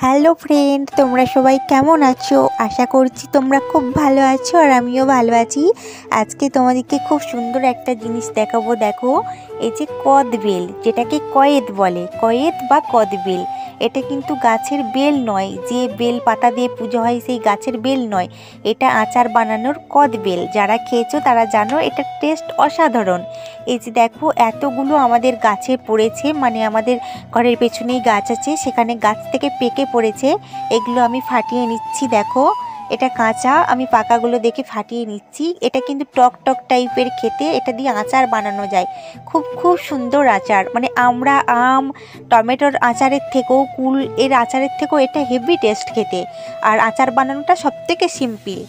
Hello friend, তোমরা সবাই কেমন আছো? আশা করছি তোমরা খুব ভালো আছো আর আমিও ভালো আছি। আজকে তোমাদেরকে খুব সুন্দর একটা জিনিস দেখাবো। দেখো, এই যে কদবেল, যেটাকে কয়েদ বলে, কয়েদ বা কদবেল, এটা কিন্তু গাছের বেল নয়, যে বেল পাতা দিয়ে পুজো হয় সেই গাছের বেল নয়, এটা আচার বানানোর কদবেল। যারা খেয়েছো তারা জানো এটার টেস্ট অসাধারণ। এই যে দেখো, এতগুলো আমাদের গাছে পড়েছে, মানে আমাদের ঘরের পেছনেই গাছ আছে, সেখানে গাছ থেকে পেকে পড়েছে। এগুলো আমি ফাটিয়ে নিচ্ছি। দেখো, এটা কাঁচা, আমি পাকাগুলো দেখে ফাটিয়ে নিচ্ছি। এটা কিন্তু টক টক টাইপের খেতে, এটা দিয়ে আচার বানানো যায়, খুব খুব সুন্দর আচার। মানে আমরা আম টমেটোর আচারের থেকেও, কুল এর আচারের থেকেও এটা হেভি টেস্ট খেতে। আর আচার বানানোটা সবথেকে সিম্পল।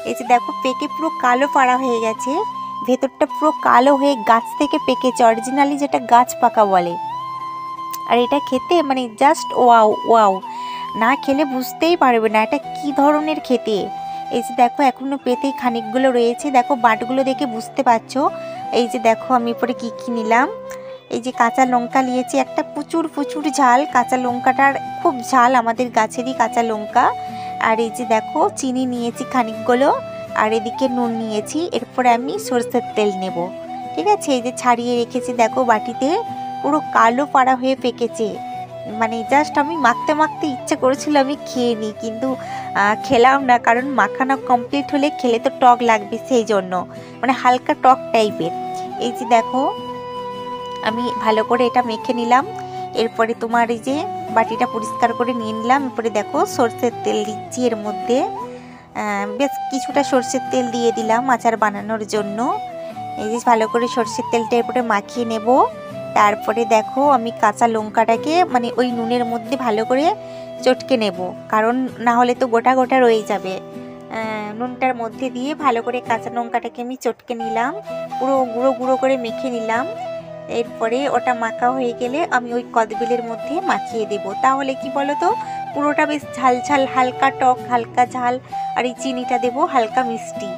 এই যে দেখো, পেকে পুরো কালো পাড়া হয়ে গেছে, ভেতরটা পুরো কালো হয়ে গাছ থেকে পেকেছে, অরিজিনালি যেটা গাছ পাকা বলে। আর এটা খেতে মানে জাস্ট ওয়াও ওয়াও, না খেলে বুঝতেই পারবে না এটা কি ধরনের খেতে। এই যে দেখো, এখনো পেতেই খানিকগুলো রয়েছে, দেখো বাটগুলো দেখে বুঝতে পারছো। এই যে দেখো, আমি পরে কি কি নিলাম। এই যে কাঁচা লঙ্কা নিয়েছি একটা, প্রচুর প্রচুর ঝাল, কাঁচা লঙ্কাটার খুব ঝাল, আমাদের গাছেরই কাঁচা লঙ্কা। আর এই যে দেখো, চিনি নিয়েছি খানিকগুলো, আর এদিকে নুন নিয়েছি। এরপরে আমি সরষের তেল নেব, ঠিক আছে। এই যে ছাড়িয়ে রেখেছি, দেখো বাটিতে পুরো কালো পাড়া হয়ে পেকেছে। মানে জাস্ট আমি মাখতে মাখতে ইচ্ছে করেছিল আমি খেয়ে নিই, কিন্তু খেলাম না, কারণ মাখানো কমপ্লিট হলে খেলে তো টক লাগবে, সেই জন্য মানে হালকা টক টাইপের। এই যে দেখো, আমি ভালো করে এটা মেখে নিলাম। এরপরে তোমার এই যে বাটিটা পরিষ্কার করে নিয়ে নিলাম। এরপরে দেখো, সরষের তেল দিচ্ছি এর মধ্যে, বেশ কিছুটা সরষের তেল দিয়ে দিলাম আচার বানানোর জন্য। এই যে ভালো করে সরষের তেলটা এরপরে মাখিয়ে নেব। তারপরে দেখো, আমি কাঁচা লঙ্কাটাকে মানে ওই নুনের মধ্যে ভালো করে চটকে নেব, কারণ না হলে তো গোটা গোটা রয়ে যাবে। নুনটার মধ্যে দিয়ে ভালো করে কাঁচা লঙ্কাটাকে আমি চটকে নিলাম, পুরো গুঁড়ো গুঁড়ো করে মেখে নিলাম। এরপরে ওটা মাখা হয়ে গেলে আমি ওই কদবেলের মধ্যে মাখিয়ে দেব। তাহলে কি বলো তো, পুরোটা বেশ ঝাল ঝাল, হালকা টক হালকা ঝাল, আর এই চিনিটা দেবো হালকা মিষ্টি,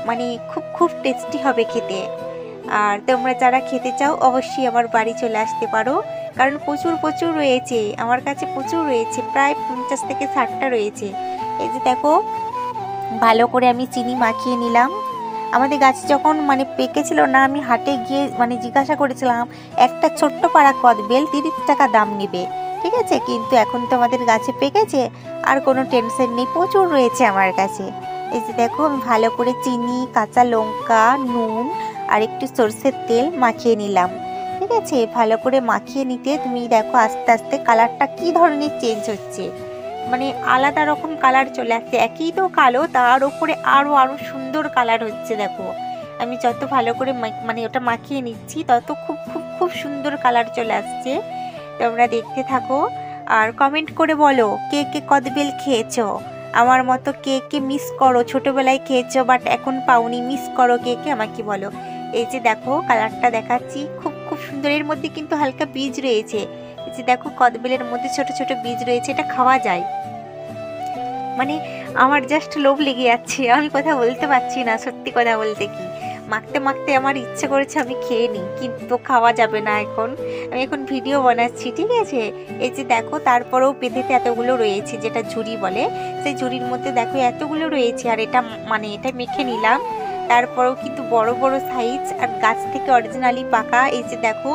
মানে খুব খুব টেস্টি হবে খেতে। আর তোমরা যারা খেতে চাও অবশ্যই আমার বাড়ি চলে আসতে পারো, কারণ প্রচুর প্রচুর রয়েছে আমার কাছে, প্রচুর রয়েছে, প্রায় 50 থেকে 60টা রয়েছে। এই যে দেখো, ভালো করে আমি চিনি মাখিয়ে নিলাম। আমাদের গাছে যখন মানে পেকেছিল না, আমি হাটে গিয়ে মানে জিজ্ঞাসা করেছিলাম, একটা ছোট্ট পাড়া কদবেল 30 টাকা দাম নেবে, ঠিক আছে। কিন্তু এখন তো আমাদের গাছে পেকেছে, আর কোনো টেনশন নেই, প্রচুর রয়েছে আমার কাছে। এই যে দেখো, আমি ভালো করে চিনি, কাঁচা লঙ্কা, নুন আর একটু সরষের তেল মাখিয়ে নিলাম, ঠিক আছে। ভালো করে মাখিয়ে নিতে তুমি দেখো আস্তে আস্তে কালারটা কি ধরনের চেঞ্জ হচ্ছে, মানে আলাদা রকম কালার চলে আসছে। একই তো কালো, তার উপরে আরো আরো সুন্দর কালার হচ্ছে। দেখো, আমি যত ভালো করে মানে ওটা মাখিয়ে নিচ্ছি, তত খুব খুব খুব সুন্দর কালার চলে আসছে। তোমরা দেখতে থাকো আর কমেন্ট করে বলো কে কে কদবেল খেয়েছো, আমার মতো কে কে মিস করো, ছোটবেলায় খেয়েছো বাট এখন পাওনি, মিস করো কে কে, আমাকে বলো। এই যে দেখো, কালারটা দেখাচ্ছি, খুব খুব সুন্দর। এর মধ্যে কিন্তু হালকা বীজ রয়েছে। এই যে দেখো, কদবেলের মধ্যে ছোট ছোট বীজ রয়েছে, এটা খাওয়া যায়। মানে আমার জাস্ট লোভ লেগে যাচ্ছে, আমি কথা বলতে পারছি না, সত্যি কথা বলতে কি, মাখতে মাখতে আমার ইচ্ছে করেছে আমি খেয়ে নিই, কিন্তু খাওয়া যাবে না এখন, আমি এখন ভিডিও বানাচ্ছি, ঠিক আছে। এই যে দেখো, তারপরেও পেঁধেতে এতগুলো রয়েছে, যেটা ঝুড়ি বলে, সেই ঝুড়ির মধ্যে দেখো এতগুলো রয়েছে। আর এটা মানে এটা মেখে নিলাম, তারপরেও কিন্তু বড় বড় সাইজ, আর গাছ থেকে অরিজিনালি পাকা। এই যে দেখো,